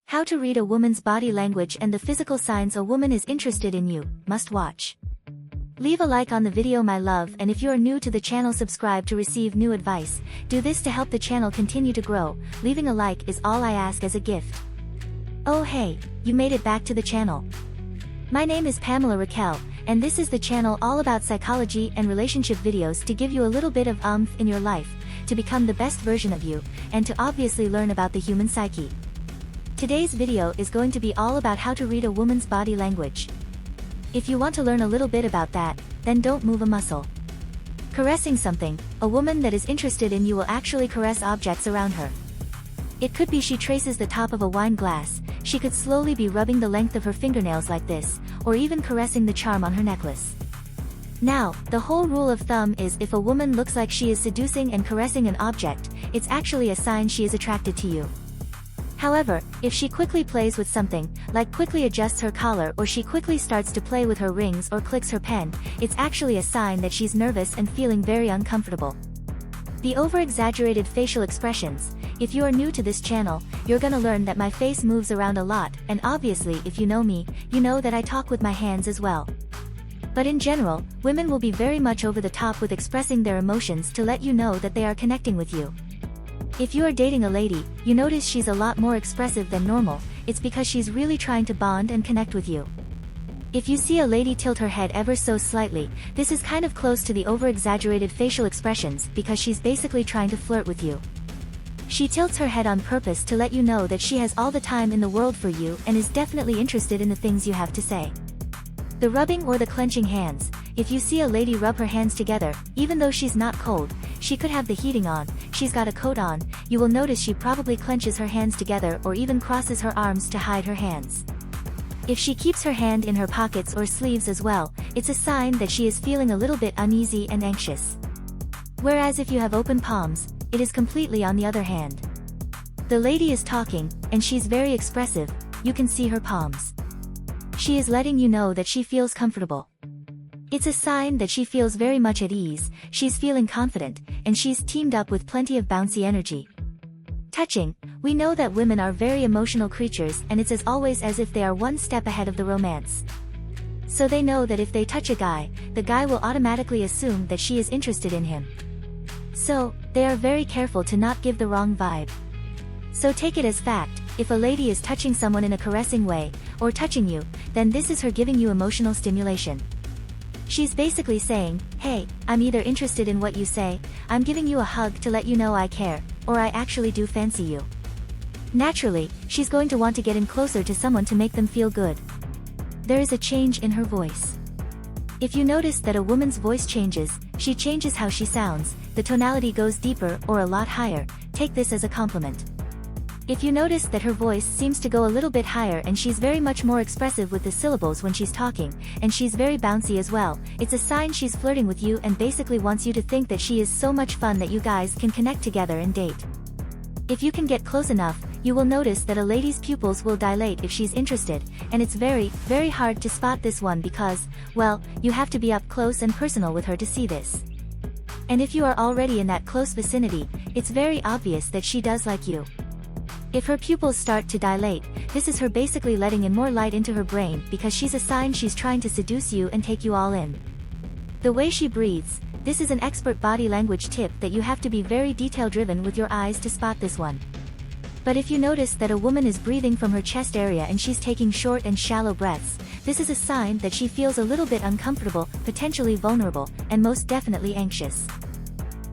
How to read a woman's body language and the physical signs a woman is interested in you, must watch. Leave a like on the video my love, and if you are new to the channel subscribe to receive new advice. Do this to help the channel continue to grow. Leaving a like is all I ask as a gift. Oh hey, you made it back to the channel. My name is Pamela Raquel, and this is the channel all about psychology and relationship videos to give you a little bit of oomph in your life, to become the best version of you, and to obviously learn about the human psyche. Today's video is going to be all about how to read a woman's body language. If you want to learn a little bit about that, then don't move a muscle. Caressing something, a woman that is interested in you will actually caress objects around her. It could be she traces the top of a wine glass, she could slowly be rubbing the length of her fingernails like this, or even caressing the charm on her necklace. Now, the whole rule of thumb is if a woman looks like she is seducing and caressing an object, it's actually a sign she is attracted to you. However, if she quickly plays with something, like quickly adjusts her collar or she quickly starts to play with her rings or clicks her pen, it's actually a sign that she's nervous and feeling very uncomfortable. The over-exaggerated facial expressions. If you are new to this channel, you're gonna learn that my face moves around a lot, and obviously if you know me, you know that I talk with my hands as well. But in general, women will be very much over the top with expressing their emotions to let you know that they are connecting with you. If you are dating a lady, you notice she's a lot more expressive than normal, it's because she's really trying to bond and connect with you. If you see a lady tilt her head ever so slightly, this is kind of close to the over-exaggerated facial expressions because she's basically trying to flirt with you. She tilts her head on purpose to let you know that she has all the time in the world for you and is definitely interested in the things you have to say. The rubbing or the clenching hands. If you see a lady rub her hands together, even though she's not cold, she could have the heating on, she's got a coat on, you will notice she probably clenches her hands together or even crosses her arms to hide her hands. If she keeps her hand in her pockets or sleeves as well, it's a sign that she is feeling a little bit uneasy and anxious. Whereas if you have open palms, it is completely on the other hand. The lady is talking, and she's very expressive, you can see her palms. She is letting you know that she feels comfortable. It's a sign that she feels very much at ease, she's feeling confident, and she's teamed up with plenty of bouncy energy. Touching. We know that women are very emotional creatures, and it's as always as if they are one step ahead of the romance. So they know that if they touch a guy, the guy will automatically assume that she is interested in him. So, they are very careful to not give the wrong vibe. So take it as fact, if a lady is touching someone in a caressing way, or touching you, then this is her giving you emotional stimulation. She's basically saying, hey, I'm either interested in what you say, I'm giving you a hug to let you know I care, or I actually do fancy you. Naturally, she's going to want to get in closer to someone to make them feel good. There is a change in her voice. If you notice that a woman's voice changes, she changes how she sounds, the tonality goes deeper or a lot higher, take this as a compliment. If you notice that her voice seems to go a little bit higher and she's very much more expressive with the syllables when she's talking, and she's very bouncy as well, it's a sign she's flirting with you and basically wants you to think that she is so much fun that you guys can connect together and date. If you can get close enough, you will notice that a lady's pupils will dilate if she's interested, and it's very, very hard to spot this one because, well, you have to be up close and personal with her to see this. And if you are already in that close vicinity, it's very obvious that she does like you. If her pupils start to dilate, this is her basically letting in more light into her brain because she's a sign she's trying to seduce you and take you all in. The way she breathes. This is an expert body language tip that you have to be very detail-driven with your eyes to spot this one. But if you notice that a woman is breathing from her chest area and she's taking short and shallow breaths, this is a sign that she feels a little bit uncomfortable, potentially vulnerable, and most definitely anxious.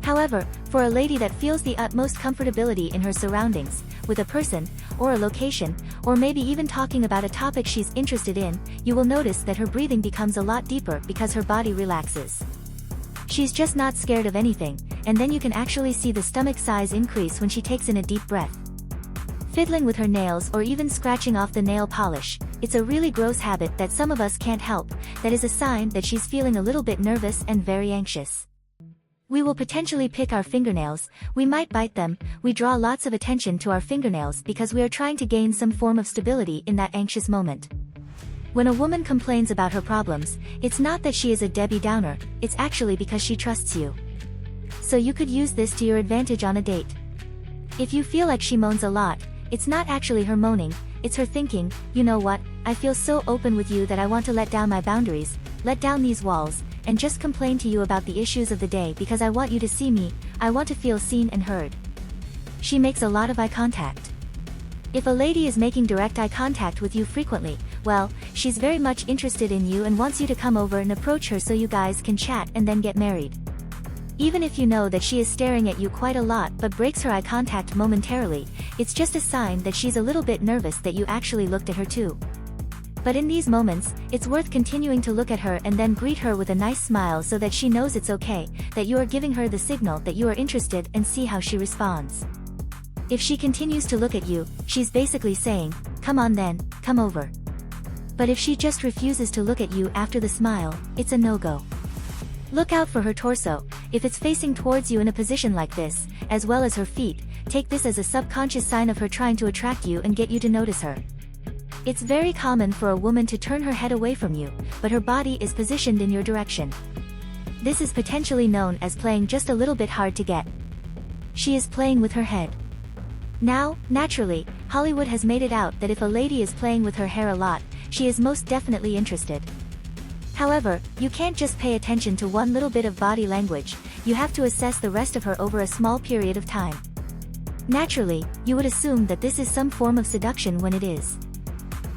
However, for a lady that feels the utmost comfortability in her surroundings, with a person, or a location, or maybe even talking about a topic she's interested in, you will notice that her breathing becomes a lot deeper because her body relaxes. She's just not scared of anything, and then you can actually see the stomach size increase when she takes in a deep breath. Fiddling with her nails or even scratching off the nail polish, it's a really gross habit that some of us can't help, that is a sign that she's feeling a little bit nervous and very anxious. We will potentially pick our fingernails, we might bite them, we draw lots of attention to our fingernails because we are trying to gain some form of stability in that anxious moment. When a woman complains about her problems, it's not that she is a Debbie Downer, it's actually because she trusts you. So you could use this to your advantage on a date. If you feel like she moans a lot, It's not actually her moaning, it's her thinking, you know what, I feel so open with you that I want to let down my boundaries, let down these walls, and just complain to you about the issues of the day because I want you to see me, I want to feel seen and heard. She makes a lot of eye contact. If a lady is making direct eye contact with you frequently, well, she's very much interested in you and wants you to come over and approach her so you guys can chat and then get married. Even if you know that she is staring at you quite a lot but breaks her eye contact momentarily, it's just a sign that she's a little bit nervous that you actually looked at her too. But in these moments, it's worth continuing to look at her and then greet her with a nice smile so that she knows it's okay, that you are giving her the signal that you are interested, and see how she responds. If she continues to look at you, she's basically saying, come on then, come over. But if she just refuses to look at you after the smile, it's a no-go. Look out for her torso. If it's facing towards you in a position like this, as well as her feet, take this as a subconscious sign of her trying to attract you and get you to notice her. It's very common for a woman to turn her head away from you, but her body is positioned in your direction. This is potentially known as playing just a little bit hard to get. She is playing with her head. Now, naturally, Hollywood has made it out that if a lady is playing with her hair a lot, she is most definitely interested. However, you can't just pay attention to one little bit of body language, you have to assess the rest of her over a small period of time. Naturally, you would assume that this is some form of seduction when it is.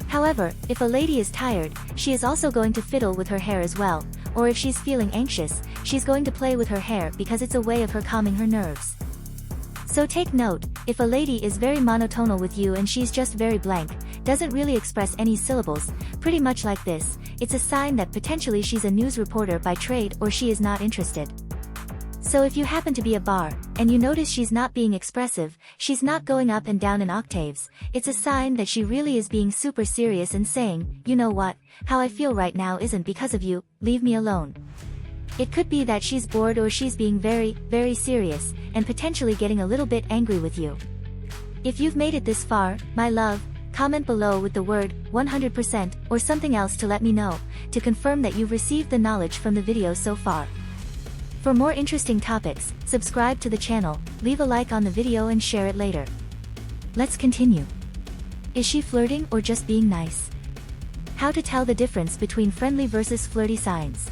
However, if a lady is tired, she is also going to fiddle with her hair as well, or if she's feeling anxious, she's going to play with her hair because it's a way of her calming her nerves. So take note, if a lady is very monotonal with you and she's just very blank, doesn't really express any syllables, pretty much like this, it's a sign that potentially she's a news reporter by trade or she is not interested. So if you happen to be a bar, and you notice she's not being expressive, she's not going up and down in octaves, it's a sign that she really is being super serious and saying, you know what, how I feel right now isn't because of you, leave me alone. It could be that she's bored or she's being very, very serious, and potentially getting a little bit angry with you. If you've made it this far, my love, comment below with the word 100% or something else to let me know, to confirm that you've received the knowledge from the video so far. For more interesting topics, subscribe to the channel, leave a like on the video and share it later. Let's continue. Is she flirting or just being nice? How to tell the difference between friendly versus flirty signs.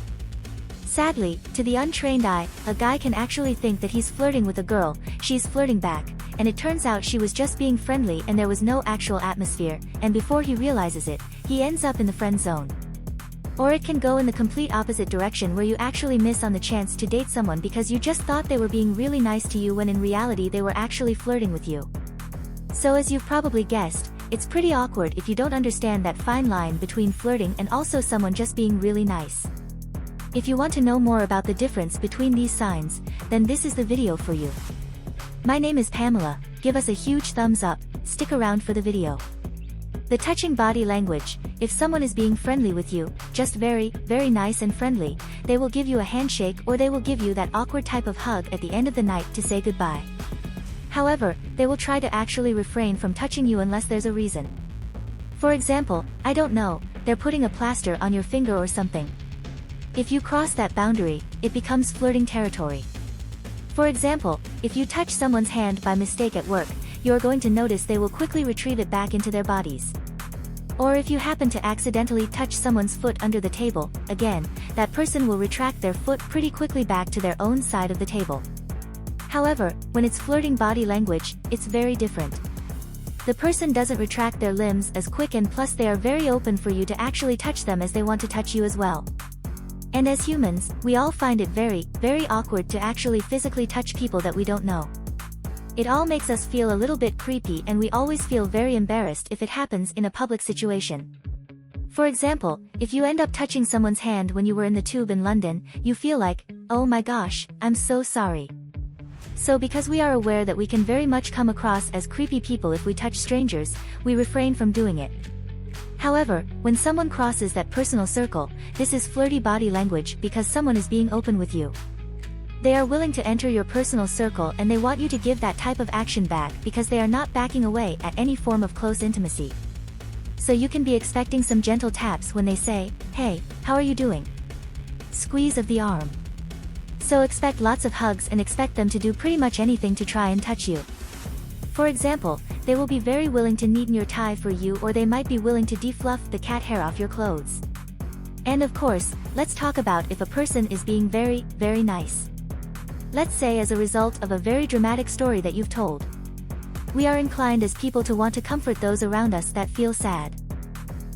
Sadly, to the untrained eye, a guy can actually think that he's flirting with a girl, she's flirting back, and it turns out she was just being friendly and there was no actual atmosphere, and before he realizes it, he ends up in the friend zone. Or it can go in the complete opposite direction where you actually miss on the chance to date someone because you just thought they were being really nice to you when in reality they were actually flirting with you. So as you've probably guessed, it's pretty awkward if you don't understand that fine line between flirting and also someone just being really nice. If you want to know more about the difference between these signs, then this is the video for you. My name is Pamela, give us a huge thumbs up, stick around for the video. The touching body language. If someone is being friendly with you, just very, very nice and friendly, they will give you a handshake or they will give you that awkward type of hug at the end of the night to say goodbye. However, they will try to actually refrain from touching you unless there's a reason. For example, I don't know, they're putting a plaster on your finger or something. If you cross that boundary, it becomes flirting territory. For example, if you touch someone's hand by mistake at work, you're going to notice they will quickly retrieve it back into their bodies. Or if you happen to accidentally touch someone's foot under the table, again, that person will retract their foot pretty quickly back to their own side of the table. However, when it's flirting body language, it's very different. The person doesn't retract their limbs as quick and plus they are very open for you to actually touch them as they want to touch you as well. And as humans, we all find it very, very awkward to actually physically touch people that we don't know. It all makes us feel a little bit creepy and we always feel very embarrassed if it happens in a public situation. For example, if you end up touching someone's hand when you were in the tube in London, you feel like, oh my gosh, I'm so sorry. So because we are aware that we can very much come across as creepy people if we touch strangers, we refrain from doing it. However, when someone crosses that personal circle, this is flirty body language because someone is being open with you. They are willing to enter your personal circle and they want you to give that type of action back because they are not backing away at any form of close intimacy. So you can be expecting some gentle taps when they say, hey, how are you doing? Squeeze of the arm. So expect lots of hugs and expect them to do pretty much anything to try and touch you. For example, they will be very willing to neaten your tie for you, or they might be willing to defluff the cat hair off your clothes. And of course, let's talk about if a person is being very, very nice. Let's say as a result of a very dramatic story that you've told. We are inclined as people to want to comfort those around us that feel sad.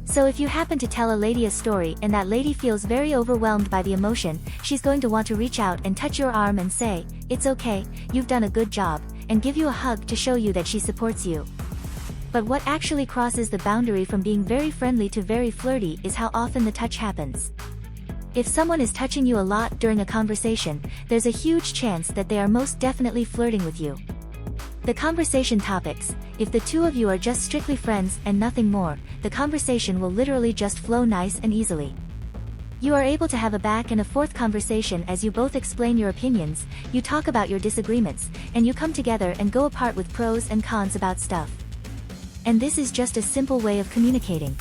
So if you happen to tell a lady a story and that lady feels very overwhelmed by the emotion, she's going to want to reach out and touch your arm and say, "It's okay, you've done a good job," and give you a hug to show you that she supports you. But what actually crosses the boundary from being very friendly to very flirty is how often the touch happens. If someone is touching you a lot during a conversation, there's a huge chance that they are most definitely flirting with you. The conversation topics, if the two of you are just strictly friends and nothing more, the conversation will literally just flow nice and easily. You are able to have a back and a forth conversation as you both explain your opinions, you talk about your disagreements, and you come together and go apart with pros and cons about stuff. And this is just a simple way of communicating.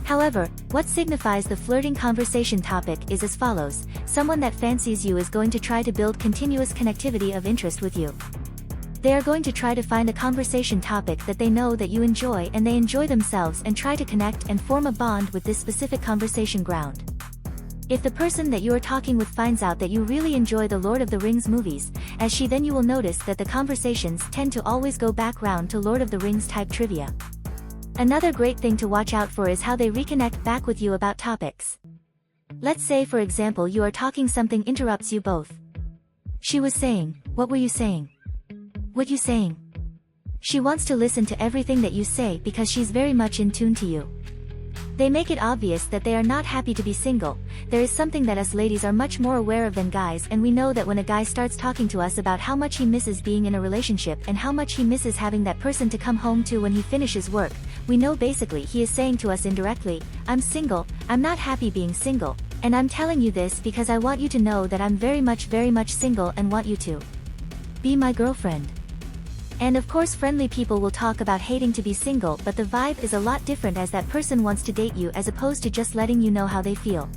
However, what signifies the flirting conversation topic is as follows: someone that fancies you is going to try to build continuous connectivity of interest with you. They are going to try to find a conversation topic that they know that you enjoy and they enjoy themselves, and try to connect and form a bond with this specific conversation ground. If the person that you are talking with finds out that you really enjoy the Lord of the Rings movies, as she, then you will notice that the conversations tend to always go back round to Lord of the Rings type trivia. Another great thing to watch out for is how they reconnect back with you about topics. Let's say for example you are talking, something interrupts you both. She was saying, "What were you saying? What you saying?" She wants to listen to everything that you say because she's very much in tune to you. They make it obvious that they are not happy to be single. There is something that us ladies are much more aware of than guys, and we know that when a guy starts talking to us about how much he misses being in a relationship and how much he misses having that person to come home to when he finishes work, we know basically he is saying to us indirectly, "I'm single, I'm not happy being single, and I'm telling you this because I want you to know that I'm very much single and want you to be my girlfriend." And of course friendly people will talk about hating to be single, but the vibe is a lot different as that person wants to date you as opposed to just letting you know how they feel.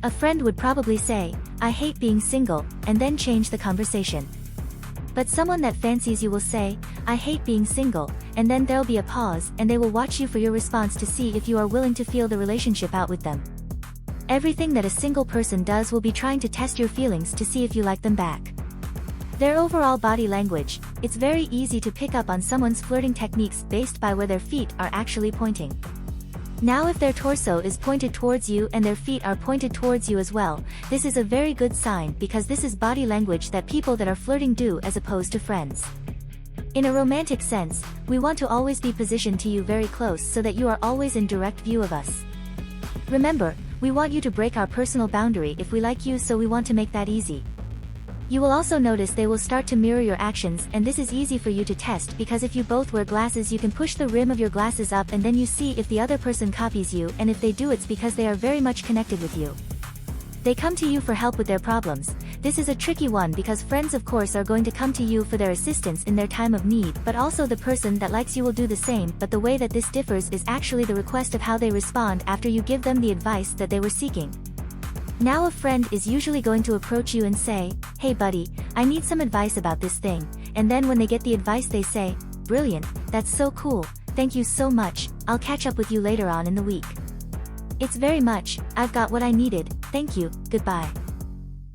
A friend would probably say, "I hate being single," and then change the conversation. But someone that fancies you will say, "I hate being single," and then there'll be a pause and they will watch you for your response to see if you are willing to feel the relationship out with them. Everything that a single person does will be trying to test your feelings to see if you like them back. Their overall body language, it's very easy to pick up on someone's flirting techniques based by where their feet are actually pointing. Now if their torso is pointed towards you and their feet are pointed towards you as well, this is a very good sign because this is body language that people that are flirting do as opposed to friends. In a romantic sense, we want to always be positioned to you very close so that you are always in direct view of us. Remember, we want you to break our personal boundary if we like you, so we want to make that easy. You will also notice they will start to mirror your actions, and this is easy for you to test because if you both wear glasses you can push the rim of your glasses up and then you see if the other person copies you, and if they do it's because they are very much connected with you. They come to you for help with their problems. This is a tricky one because friends of course are going to come to you for their assistance in their time of need, but also the person that likes you will do the same, but the way that this differs is actually the request of how they respond after you give them the advice that they were seeking. Now a friend is usually going to approach you and say, "Hey buddy, I need some advice about this thing," and then when they get the advice they say, "Brilliant, that's so cool, thank you so much, I'll catch up with you later on in the week. It's very much, I've got what I needed, thank you, goodbye."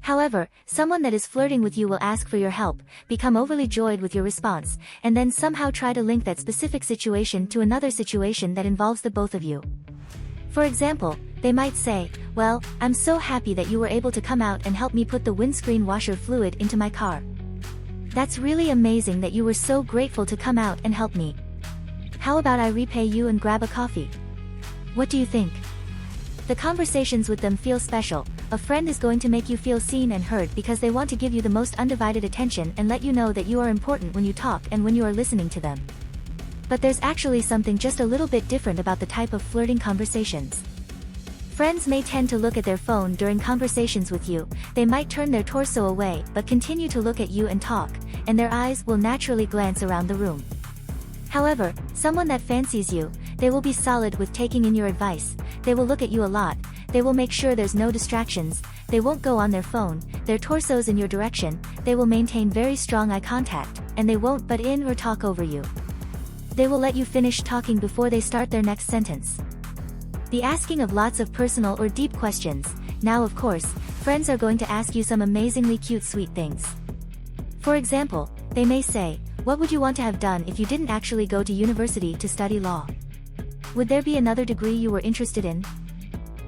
However, someone that is flirting with you will ask for your help, become overly joyed with your response, and then somehow try to link that specific situation to another situation that involves the both of you. For example, they might say, "Well, I'm so happy that you were able to come out and help me put the windscreen washer fluid into my car. That's really amazing that you were so grateful to come out and help me. How about I repay you and grab a coffee? What do you think?" The conversations with them feel special. A friend is going to make you feel seen and heard because they want to give you the most undivided attention and let you know that you are important when you talk and when you are listening to them. But there's actually something just a little bit different about the type of flirting conversations. Friends may tend to look at their phone during conversations with you, they might turn their torso away but continue to look at you and talk, and their eyes will naturally glance around the room. However, someone that fancies you, they will be solid with taking in your advice, they will look at you a lot, they will make sure there's no distractions, they won't go on their phone, their torso's in your direction, they will maintain very strong eye contact, and they won't butt in or talk over you. They will let you finish talking before they start their next sentence. The asking of lots of personal or deep questions. Now of course, friends are going to ask you some amazingly cute sweet things. For example, they may say, "What would you want to have done if you didn't actually go to university to study law? Would there be another degree you were interested in?"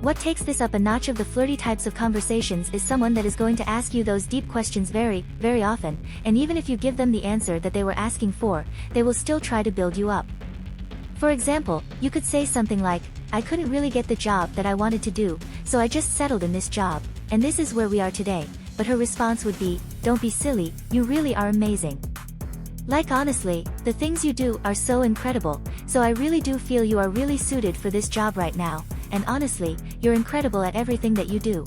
What takes this up a notch of the flirty types of conversations is someone that is going to ask you those deep questions very, very often, and even if you give them the answer that they were asking for, they will still try to build you up. For example, you could say something like, "I couldn't really get the job that I wanted to do, so I just settled in this job, and this is where we are today," but her response would be, "Don't be silly, you really are amazing. Like honestly, the things you do are so incredible, so I really do feel you are really suited for this job right now, and honestly, you're incredible at everything that you do."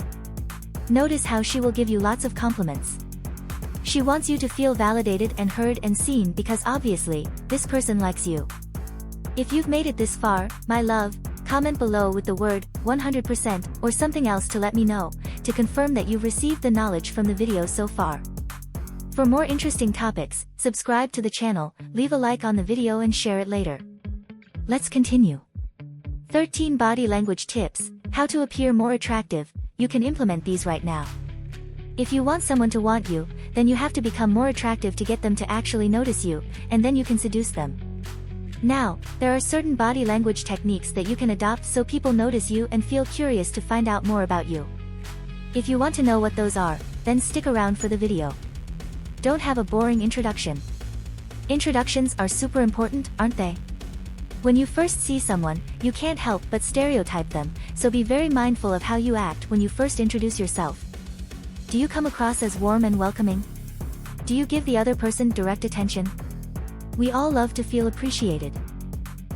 Notice how she will give you lots of compliments. She wants you to feel validated and heard and seen because obviously, this person likes you. If you've made it this far, my love, comment below with the word 100% or something else to let me know, to confirm that you've received the knowledge from the video so far. For more interesting topics, subscribe to the channel, leave a like on the video and share it later. Let's continue. 13 Body Language Tips, How to Appear More Attractive. You can implement these right now. If you want someone to want you, then you have to become more attractive to get them to actually notice you, and then you can seduce them. Now, there are certain body language techniques that you can adopt so people notice you and feel curious to find out more about you. If you want to know what those are, then stick around for the video. Don't have a boring introduction. Introductions are super important, aren't they? When you first see someone, you can't help but stereotype them, so be very mindful of how you act when you first introduce yourself. Do you come across as warm and welcoming? Do you give the other person direct attention? We all love to feel appreciated.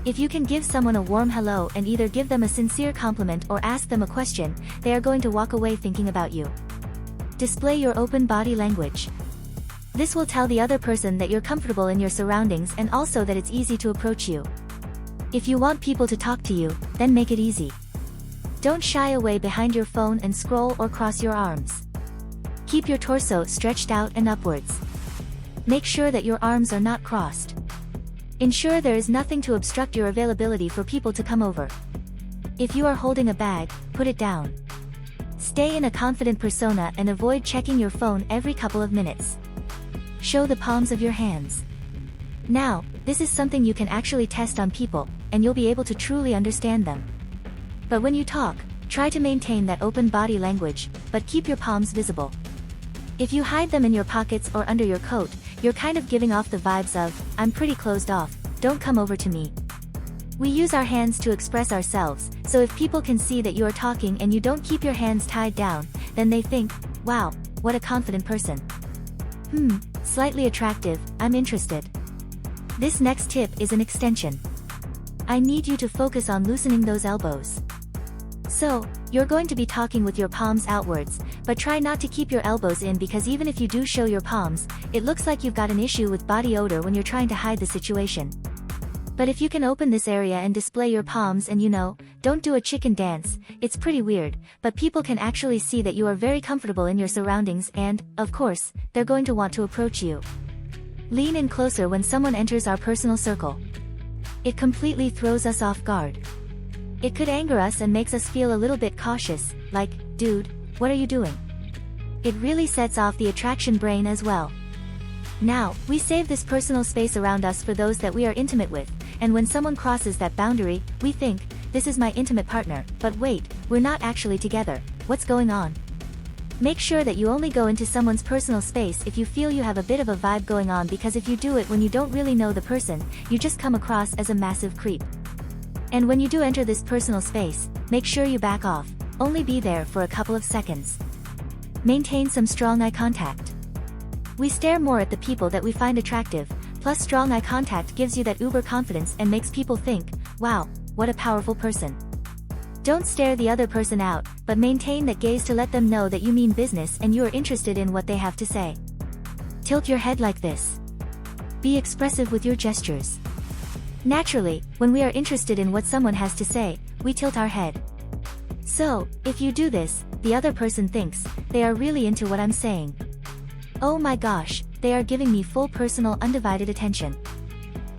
If you can give someone a warm hello and either give them a sincere compliment or ask them a question, they are going to walk away thinking about you. Display your open body language. This will tell the other person that you're comfortable in your surroundings and also that it's easy to approach you. If you want people to talk to you, then make it easy. Don't shy away behind your phone and scroll or cross your arms. Keep your torso stretched out and upwards. Make sure that your arms are not crossed. Ensure there is nothing to obstruct your availability for people to come over. If you are holding a bag, put it down. Stay in a confident persona and avoid checking your phone every couple of minutes. Show the palms of your hands. Now, this is something you can actually test on people, and you'll be able to truly understand them. But when you talk, try to maintain that open body language, but keep your palms visible. If you hide them in your pockets or under your coat, you're kind of giving off the vibes of, "I'm pretty closed off, don't come over to me." We use our hands to express ourselves, so if people can see that you are talking and you don't keep your hands tied down, then they think, "Wow, what a confident person. Slightly attractive, I'm interested." This next tip is an extension. I need you to focus on loosening those elbows. So, you're going to be talking with your palms outwards, but try not to keep your elbows in because even if you do show your palms, it looks like you've got an issue with body odor when you're trying to hide the situation. But if you can open this area and display your palms and don't do a chicken dance, it's pretty weird, but people can actually see that you are very comfortable in your surroundings and, of course, they're going to want to approach you. Lean in closer when someone enters our personal circle. It completely throws us off guard. It could anger us and makes us feel a little bit cautious, like, "Dude, what are you doing?" It really sets off the attraction brain as well. Now, we save this personal space around us for those that we are intimate with, and when someone crosses that boundary, we think, "This is my intimate partner, but wait, we're not actually together, what's going on?" Make sure that you only go into someone's personal space if you feel you have a bit of a vibe going on, because if you do it when you don't really know the person, you just come across as a massive creep. And when you do enter this personal space, make sure you back off, only be there for a couple of seconds. Maintain some strong eye contact. We stare more at the people that we find attractive, plus strong eye contact gives you that uber confidence and makes people think, "Wow, what a powerful person." Don't stare the other person out, but maintain that gaze to let them know that you mean business and you are interested in what they have to say. Tilt your head like this. Be expressive with your gestures. Naturally, when we are interested in what someone has to say, we tilt our head. So, if you do this, the other person thinks, they are really into what I'm saying. Oh my gosh, they are giving me full personal undivided attention.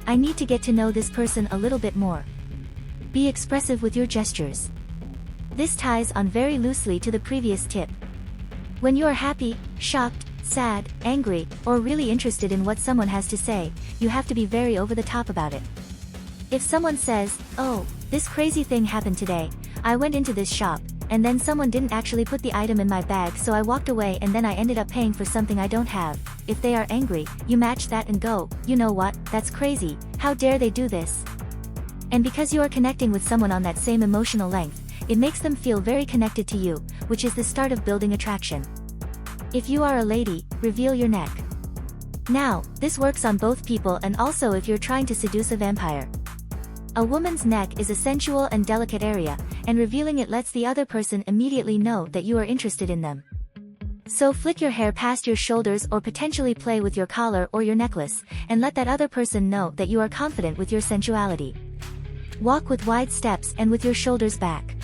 I need to get to know this person a little bit more. Be expressive with your gestures. This ties on very loosely to the previous tip. When you are happy, shocked, sad, angry, or really interested in what someone has to say, you have to be very over the top about it. If someone says, "Oh, this crazy thing happened today, I went into this shop, and then someone didn't actually put the item in my bag, so I walked away and then I ended up paying for something I don't have," if they are angry, you match that and go, "You know what, that's crazy, how dare they do this?" And because you are connecting with someone on that same emotional length, it makes them feel very connected to you, which is the start of building attraction. If you are a lady, reveal your neck. Now, this works on both people and also if you're trying to seduce a vampire. A woman's neck is a sensual and delicate area, and revealing it lets the other person immediately know that you are interested in them. So flick your hair past your shoulders or potentially play with your collar or your necklace, and let that other person know that you are confident with your sensuality. Walk with wide steps and with your shoulders back.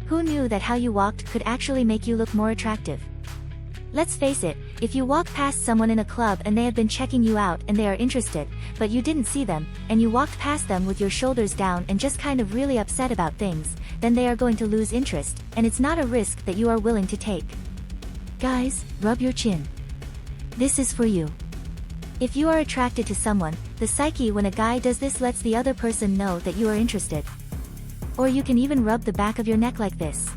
Who knew that how you walked could actually make you look more attractive? Let's face it, if you walk past someone in a club and they have been checking you out and they are interested, but you didn't see them, and you walked past them with your shoulders down and just kind of really upset about things, then they are going to lose interest, and it's not a risk that you are willing to take. Guys, rub your chin. This is for you. If you are attracted to someone, the psyche when a guy does this lets the other person know that you are interested. Or you can even rub the back of your neck like this.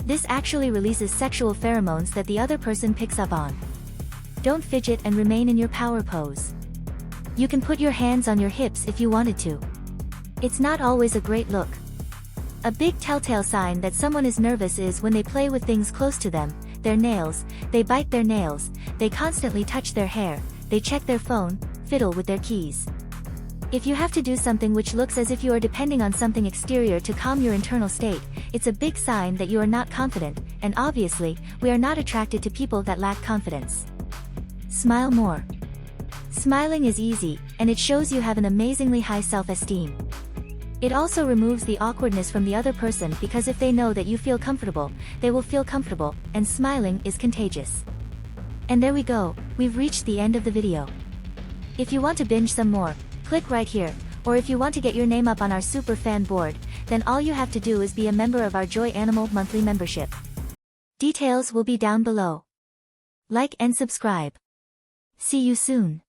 This actually releases sexual pheromones that the other person picks up on. Don't fidget and remain in your power pose. You can put your hands on your hips if you wanted to. It's not always a great look. A big telltale sign that someone is nervous is when they play with things close to them, their nails, they bite their nails, they constantly touch their hair, they check their phone, fiddle with their keys. If you have to do something which looks as if you are depending on something exterior to calm your internal state, it's a big sign that you are not confident, and obviously, we are not attracted to people that lack confidence. Smile more. Smiling is easy, and it shows you have an amazingly high self-esteem. It also removes the awkwardness from the other person because if they know that you feel comfortable, they will feel comfortable, and smiling is contagious. And there we go, we've reached the end of the video. If you want to binge some more, click right here, or if you want to get your name up on our super fan board, then all you have to do is be a member of our Joy Animal monthly membership. Details will be down below. Like and subscribe. See you soon.